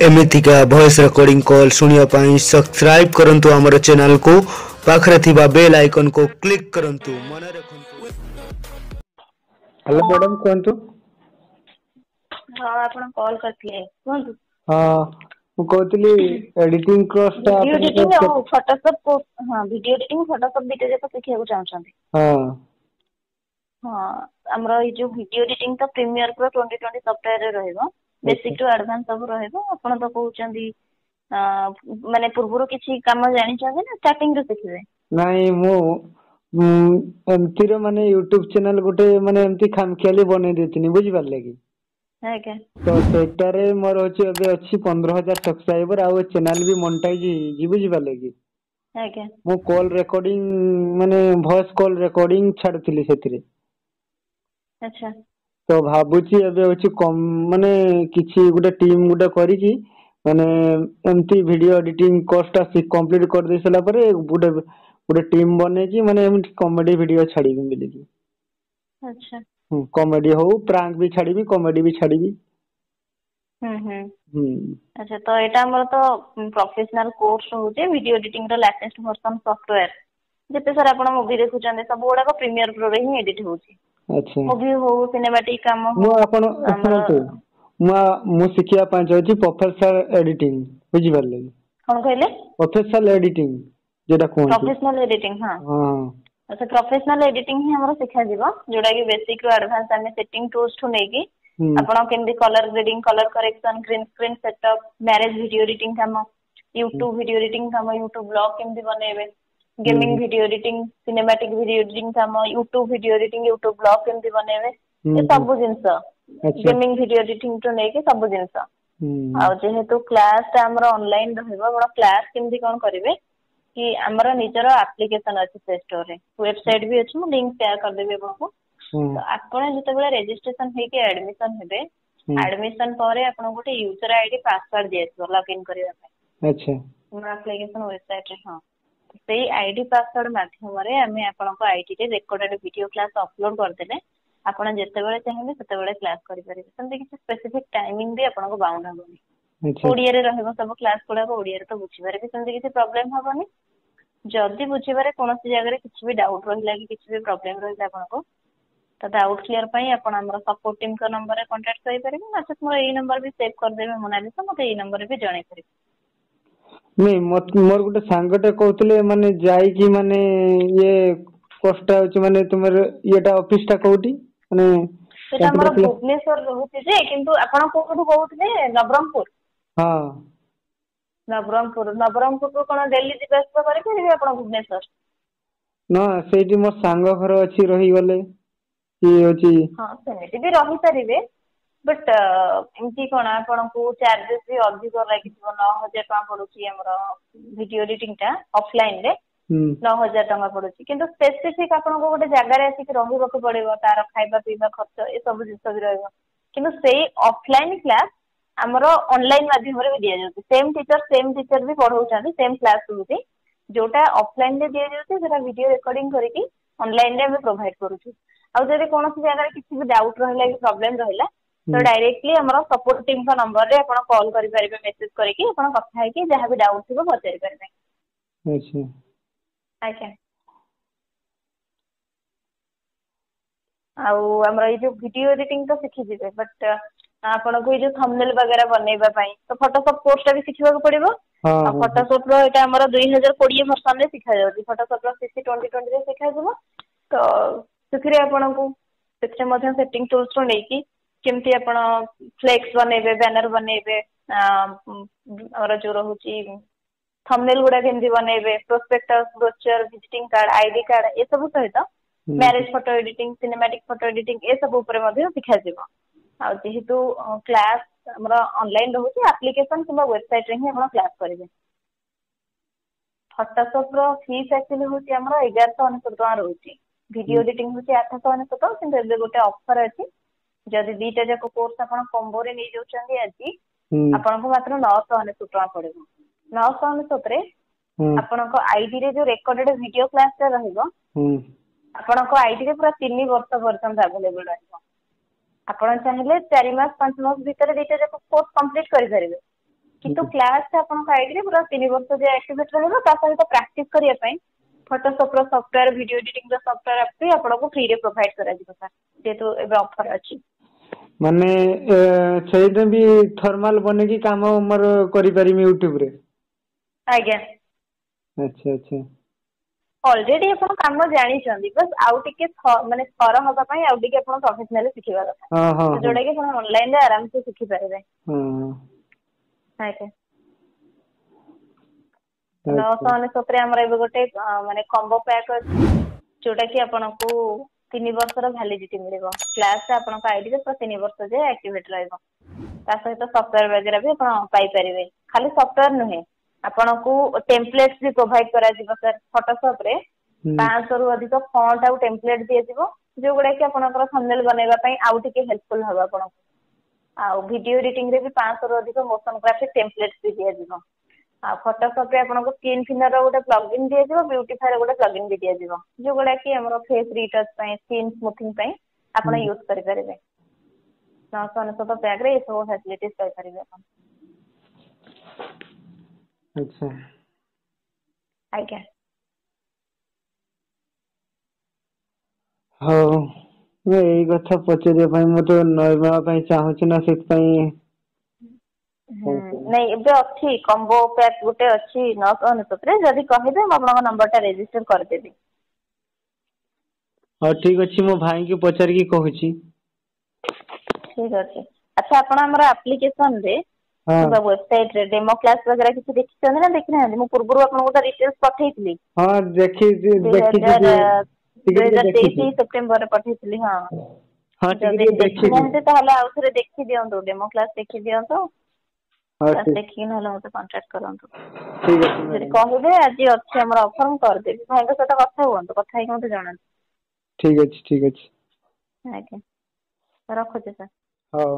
एमितिका voice recording call सुनिया पाई subscribe करंतु हमर चैनल को पाखरे थिबा बेल आइकन को क्लिक करंतु मन रखंतु। Hello madam कोंतु। हां आपण कॉल करथिले कोंतु। हां मु कहतली एडिटिंग कोर्स ता वीडियो एडिटिंग और फोटोशॉप को हां वीडियो एडिटिंग फोटोशॉप बीते जको सिखिया को चाहछन्ती। हां हां हमरा ई जो वीडियो एडिटिंग तो प्रीमियर प्रो 2020 सॉफ्टवेयर रे रहइबो बेसिक टू एडवांस सब रहइबो। आपण तो कहउचंदी माने पूर्वरो किछि काम जानि चाहे ना स्टार्टिंग रे सिखिबे नाही मु एमती रे माने YouTube चैनल गोटे माने एमती खामखियाली बने देतिनी बुझि पारले की। है के तो सेटारे मोर होची अबे अछि 15000 सब्सक्राइबर आ चैनल भी मोनेटाइज जी बुझि पारले की। है के मु कॉल रिकॉर्डिंग माने वॉइस कॉल रिकॉर्डिंग छाडतिली सेतिरे। अच्छा तो भाबुची एबे होची कम माने किछि गुटे टीम गुटे करी की माने एमती वीडियो एडिटिंग कोर्स ता कंप्लीट कर दे सला परे गुटे गुटे टीम बने की माने एमती कॉमेडी वीडियो छाडी मिले की। अच्छा कॉमेडी हो प्रैंक भी छाडी कॉमेडी भी छाडी। अच्छा तो एटा हमर तो प्रोफेशनल कोर्स होचे वीडियो एडिटिंग रो लेटेस्ट वर्जन सॉफ्टवेयर जेते सर आपण मूवी देखु चंदे सब गोडा को प्रीमियर प्रो रे ही एडिट होची। अच्छा मूवी हो सिनेमैटिक काम हो मु आपण सुनतो मु सिखिया पांच होची प्रोफेशनल एडिटिंग बुझि पारले कोन कहले प्रोफेशनल एडिटिंग जेटा कोन प्रोफेशनल एडिटिंग। हां हां अच्छा प्रोफेशनल एडिटिंग ही हमर सिखा जीवो जोडा की बेसिक रो एडवांस हमें सेटिंग टूल्स ठु नै की आपण केमदी colour grading colour correction green screen setup marriage video editing काम YouTube वीडियो एडिटिंग काम YouTube ब्लॉग केमदी बनेबे gaming video editing cinematic video editing काम YouTube video editing YouTube blog केमदी बनेबे ये सब जिंस गेमिंग वीडियो एडिटिंग तो नै के सब जिंस आ जेहेतु क्लास हमर ऑनलाइन रहइबो बडा क्लास केमदी कोन करिवे कि हमर निजर एप्लीकेशन अछि प्ले स्टोर रे वेबसाइट भी अछि मु लिंक शेयर कर देबे आपको। तो आपण जते बेले रजिस्ट्रेशन हे के एडमिशन हेबे एडमिशन पारे आपण गोटे यूजर आईडी पासवर्ड दियतो लॉगिन करिया पे। अच्छा हमर एप्लीकेशन वेबसाइट रे हां सेही आईडी पासवर्ड माध्यम रे हमें आपण को आईडी रे रिकॉर्डेड वीडियो क्लास अपलोड कर देले आपण जते बेले चाहेबे तते बेले क्लास करि परिबे। संते किछ स्पेसिफिक टाइमिंग भी आपण को बाउंड हबनी। अच्छा ओडिया रे रहबो सब क्लास पडा को ओडिया रे तो बुझिबारे भी संते किछ प्रॉब्लम हबनी। जदी बुझिबारे कोनोसी जगह रे किछ भी डाउट रहिला कि किछ भी प्रॉब्लम रहिला आपण को तो डाउट क्लियर पई आपण हमर सपोर्ट टीम का नंबर रे कांटेक्ट करि परिबे मैसेज मोर एई नंबर भी सेव कर देबे मोनाली तो मते एई नंबर रे भी जणै परिबे। नहीं मोर गुटे सांगटे कहतले माने जाई की माने ये कोस्टा होची माने तुमर येटा ऑफिस टा कोठी माने सेटा हमर भुवनेश्वर रहउती जे किंतु आपण कोठु कहउतले नवरंगपुर। हां नवरंगपुर को कोन दिल्ली दिबेस करे कि आपण भुवनेश्वर ना सेठी मोर सांग घर अछि रही गले कि होची। हां सेमिति भी रही परिबे बट एमती कोन आपण को चार्जेस भी अधिक लागि 9000 टका पडुची हमर वीडियो एडिटिंग टा ऑफलाइन रे 9000 टका पडुची किंतु स्पेसिफिक आपण को गोटे जगह रे आसी रहिबो को पड़िबो तार खाइबा पीबा खर्च ए सब जिंस भी रहइबो किंतु सेही ऑफलाइन क्लास हमर ऑनलाइन माध्यम रे दिया जाउची सेम टीचर भी पढौछानी सेम क्लास होउची जोटा ऑफलाइन रे दिया जाउची सेटा वीडियो रिकॉर्डिंग करिकि ऑनलाइन रे हम प्रोवाइड करूछु। आ जदि कोनोसी जगह किछि भी डाउट रहला कि प्रॉब्लम रहला तो डायरेक्टली हमर सपोर्ट टीम का नंबर रे आपण कॉल करि परिबे मेसेज करिकि आपण कथा है कि जहां भी डाउट थिबो पचारि परिबे। अच्छा अच्छा आउ हमरा ई जो वीडियो एडिटिंग तो सिखि जिवे बट आपण को जो थंबनेल वगैरह बनेबा पई तो फोटोशॉप कोर्स टा भी सिखिबा को पड़िबो। हां फोटोशॉप रो एटा हमर 2020 वर्षन रे सिखा जाउची फोटोशॉप रो सीसी 2020 रे सिखा जबो तो सेथिरे आपण को सेथिरे मध्ये सेटिंग टूल्स रो लेकी केमती आपण फ्लेक्स बनेबे बैनर बनेबे और जो रहउची थंबनेल गुडा केमती बनेबे prospectus brochure visiting card ID card ए सब सहित marriage photo editing cinematic photo editing ए सब ऊपर मध्ये सिखा जेबो। आ जेहेतु क्लास हमरा ऑनलाइन रहउची एप्लीकेशन किबा वेबसाइट रे ही आपण क्लास करिवे। फोटोशॉप रो फीस एक्चुअली होची हमरा 1199 टका रहउची वीडियो एडिटिंग होची 899 टका किंतु एबे गोटे ऑफर अछि जदि दीटा जाको कोर्स आपण कॉम्बो रे नै जाउछन्ती आजी आपण को मात्र 999 टका पड़िबो। 999 रे आपण को आईडी रे जो रिकॉर्डेड वीडियो क्लास रे रहइबो आपण को आईडी रे पूरा 3 वर्ष पर्यंत अवेलेबल रहइबो। आपण चाहिले 4 मास 5 मास भीतर दीटा जाको कोर्स कंप्लीट करि परिबे କିନ୍ତୁ କ୍ଲାस ଆପଣଙ୍କ ଆଇଡି ରେ ପୁରା 3 ବର୍ଷ ଯାଏ ଆକ୍ଟିଭେଟ୍ ରହିବ। ତା ସହିତ ପ୍ରାକ୍ଟିସ କରିବା ପାଇଁ ଫଟୋସପ ର ସଫ୍ଟୱେयर, ଭିडिଓ ଏडिଟିଂ ର ସଫ୍ଟୱେयर ବି ଆପଣଙ୍କୁ फ्री ରେ ପ୍ରୋଭାଇड କରାଯିବ ସାର୍, ଯେହେतु ଏବେ ଅଫର ଅଛି। ମାନେ ସେଇଟା ବି ଥର୍ମାଲ ବନେଇକି କାମ ମୋର କରିପାରିବି ୟୁଟ୍ୟୁବ ରେ? ଆଜ୍ଞା। ଆଚ୍ଛା ଆଚ୍ଛା। ଅଲରେडी ଆପଣ କାମ ଜାଣିଛନ୍ତି, ବସ୍ ଆଉ ଟିକେ ମାନେ ଥର ହବା ପାଇଁ ଆଉ ଟିକେ ଆପଣ ପ୍ରଫେସନାଲି ଶିଖିବା କଥା, ହଁ ହଁ ହଁ ଯୋଉଟା କି ଆପଣ ଅନଲାଇନ ରେ ଆରାମ ସେ ଶିଖିପାରିବେ। ହଁ। ଆଜ୍ଞା। 999 ଆମର ଏବେ ଗୋଟେ ମାନେ କମ୍ବୋ ପ୍ୟାକ୍ ଅଛି, ଯୋଉଟା କି ଆପଣଙ୍କୁ 3 ବର୍ଷର ଭ୍ୟାଲିଡିଟି ମିଳିବ। କ୍ଲାସ ରେ ଆପଣଙ୍କ ଆଇଡି ରେ 3 ବର୍ଷ ଯାଏ ଆକ୍ଟିଭେଟ୍ ରହିବ। ତା ସହିତ ସଫ୍ଟୱେयर ବଗେରା ବି ଆପଣ ପାଇପାରିବେ। ଖାଲି ସଫ୍ଟୱେयर ନୁହେଁ, ଆପଣଙ୍କୁ ଟେମ୍ପଲେଟ୍ସ ବି ପ୍ରୋଭାଇଡ କରାଯିବ ସାର୍। ଫଟୋସପ ରେ 500 ରୁ ଅଧିକ ଫଣ୍ଟ ଆଉ ଟେମ୍ପଲେଟ୍ ଦିଆଯିବ, ଯୋଉଗୁଡା କି ଆପଣଙ୍କର ଥମ୍ବନେଲ ବନେଇବା ପାଇଁ ଆଉ ଟିକେ ହେଲ୍ପଫୁଲ ହବ ଆପଣଙ୍କୁ। ଆଉ ଭିଡିଓ ଏଡିଟିଂ ରେ ବି 500 ରୁ ଅଧିକ ମୋଶନ ଗ୍ରାଫିକ ଟେମ୍ପଲେଟ୍ସ ବି ଦିଆଯିବ। ଆଉ ଫଟୋସପ ରେ ଆପଣଙ୍କୁ ସ୍କିନ୍ ଫିନର ର ଗୋଟେ ପ୍ଲଗଇନ୍ ଦିଆଯିବ, ବ୍ୟୁଟିଫାଏ ର ଗୋଟେ ପ୍ଲଗଇନ୍ ବି ଦିଆଯିବ, ଯୋଉଗୁଡା କି ଆମର ଫେସ୍ ରିଟଚ୍ ପାଇଁ, ସ୍କିନ୍ ସ୍ମୁଥିଂ ପାଇଁ ଆପଣ ୟୁଜ କରିପାରିବେ। 999 ପ୍ୟାକ୍ ରେ ଏ ସବୁ ଫ୍ୟାସିଲିଟିଜ ପାଇପାରିବେ ଆପଣ। ଆଚ୍ଛା। ଆଜ୍ଞା। ହଉ, ମୁଁ ଏଇ କଥା ପଚାରିବା ପାଇଁ ମୁଁ ତ ନବା ପାଇଁ ଚାହୁଁଛି ନା, ସେଥିପାଇଁ। ନାଇଁ ଏବେ ଅଛି କମ୍ବୋ ପ୍ୟାକ୍ ଗୋଟେ ଅଛି 999 ରେ, ଯଦି କହିବେ ମୁଁ ଆପଣଙ୍କ ନମ୍ବର ଟା ରେଜିଷ୍ଟର କରିଦେବି। ହଉ ଠିକ ଅଛି, ମୋ ଭାଇଙ୍କୁ ପଚାରିକି କହୁଛି। ଠିକ ଅଛି। ଆଚ୍ଛା, ଆପଣ ଆମର ଆପ୍ଲିକେସନ ରେ ହଁ କିମ୍ବା ୱେବସାଇଟ ରେ ଡେମୋ କ୍ଲାସ ବଗେରା କିଛି ଦେଖିଛନ୍ତି ନା ଦେଖିନାହାନ୍ତି? ମୁଁ ପୂର୍ବରୁ ଆପଣଙ୍କୁ ଗୋଟେ ଡିଟେଲ୍ସ ପଠେଇଥିଲି। ହଁ ଦେଖିଛି ଦେଖିଛି, ଟିକେ ଟିକେ ଦେଖିଛି। 2023 ସେପ୍ଟେମ୍ବରରେ ପଠେଇଥିଲି। ହଁ, ହଁ ଟିକେ ଯଦି ଟିକେ ଦେଖିଛି। ଦେଖିନାହାନ୍ତି ତାହେଲେ ଆଉ ଥରେ ଦେଖି ଦିଅନ୍ତୁ, ଡେମୋ କ୍ଲାସ ଦେଖି ଦିଅନ୍ତୁ। ହଁ କ୍ଲାସ ଠିକ ଦେଖିକି ନହେଲେ ମତେ କଣ୍ଟାକ୍ଟ କରନ୍ତୁ। ଠିକ ଅଛି ଯଦି ମ୍ୟାଡ଼ାମ। କହିବେ ଆଜି ଅଛି ଆମର ଅଫର, ମୁଁ କରିଦେବି। ଭାଇଙ୍କ ସହିତ କଥା ହୁଅନ୍ତୁ, କଥା ହେଇକି ମତେ ଜଣାନ୍ତୁ। ଠିକ ଅଛି ଠିକ ଅଛି। ଆଜ୍ଞା, ରଖୁଛି ସାର୍। ହଉ।